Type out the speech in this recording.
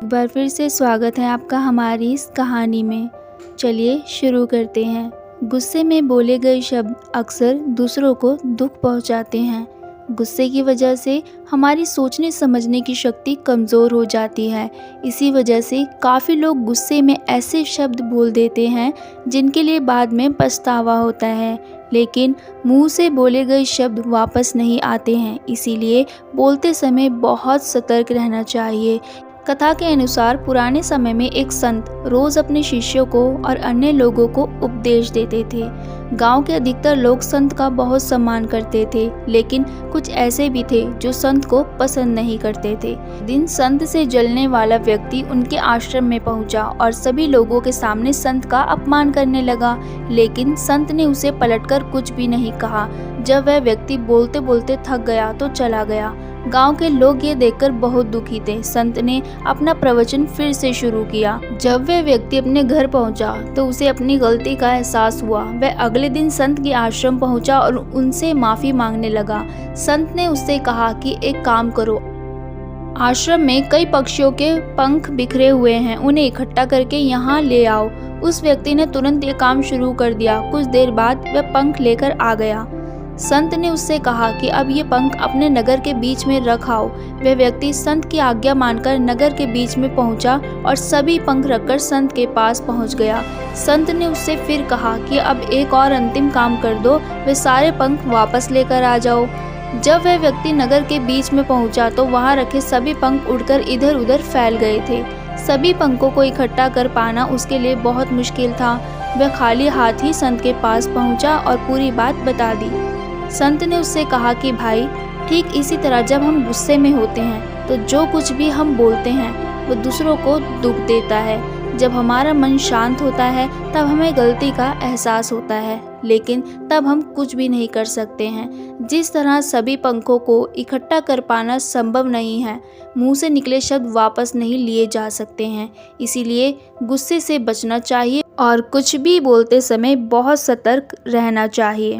एक बार फिर से स्वागत है आपका हमारी इस कहानी में। चलिए शुरू करते हैं। गुस्से में बोले गए शब्द अक्सर दूसरों को दुख पहुंचाते हैं। गुस्से की वजह से हमारी सोचने समझने की शक्ति कमज़ोर हो जाती है। इसी वजह से काफ़ी लोग गुस्से में ऐसे शब्द बोल देते हैं जिनके लिए बाद में पछतावा होता है, लेकिन मुंह से बोले गए शब्द वापस नहीं आते हैं। इसीलिए बोलते समय बहुत सतर्क रहना चाहिए। कथा के अनुसार पुराने समय में एक संत रोज अपने शिष्यों को और अन्य लोगों को उपदेश देते थे। गांव के अधिकतर लोग संत का बहुत सम्मान करते थे, लेकिन कुछ ऐसे भी थे जो संत को पसंद नहीं करते थे। दिन संत से जलने वाला व्यक्ति उनके आश्रम में पहुंचा और सभी लोगों के सामने संत का अपमान करने लगा, लेकिन संत ने उसे पलटकर कुछ भी नहीं कहा। जब वह व्यक्ति बोलते बोलते थक गया तो चला गया। गांव के लोग ये देखकर बहुत दुखी थे। संत ने अपना प्रवचन फिर से शुरू किया। जब वह व्यक्ति अपने घर पहुंचा तो उसे अपनी गलती का एहसास हुआ। वह अगले दिन संत के आश्रम पहुंचा और उनसे माफी मांगने लगा। संत ने उससे कहा कि एक काम करो, आश्रम में कई पक्षियों के पंख बिखरे हुए हैं, उन्हें इकट्ठा करके यहाँ ले आओ। उस व्यक्ति ने तुरंत ये काम शुरू कर दिया। कुछ देर बाद वह पंख लेकर आ गया। संत ने उससे कहा कि अब ये पंख अपने नगर के बीच में रख आओ। वह व्यक्ति संत की आज्ञा मानकर नगर के बीच में पहुंचा और सभी पंख रखकर संत के पास पहुंच गया। संत ने उससे फिर कहा कि अब एक और अंतिम काम कर दो, वे सारे पंख वापस लेकर आ जाओ। जब वह व्यक्ति नगर के बीच में पहुंचा तो वहां रखे सभी पंख उड़कर इधर उधर फैल गए थे। सभी पंखों को इकट्ठा कर पाना उसके लिए बहुत मुश्किल था। वह खाली हाथ ही संत के पास पहुंचा और पूरी बात बता दी। संत ने उससे कहा कि भाई, ठीक इसी तरह जब हम गुस्से में होते हैं तो जो कुछ भी हम बोलते हैं वो दूसरों को दुख देता है। जब हमारा मन शांत होता है तब हमें गलती का एहसास होता है, लेकिन तब हम कुछ भी नहीं कर सकते हैं। जिस तरह सभी पंखों को इकट्ठा कर पाना संभव नहीं है, मुंह से निकले शब्द वापस नहीं लिए जा सकते हैं। इसीलिए गुस्से से बचना चाहिए और कुछ भी बोलते समय बहुत सतर्क रहना चाहिए।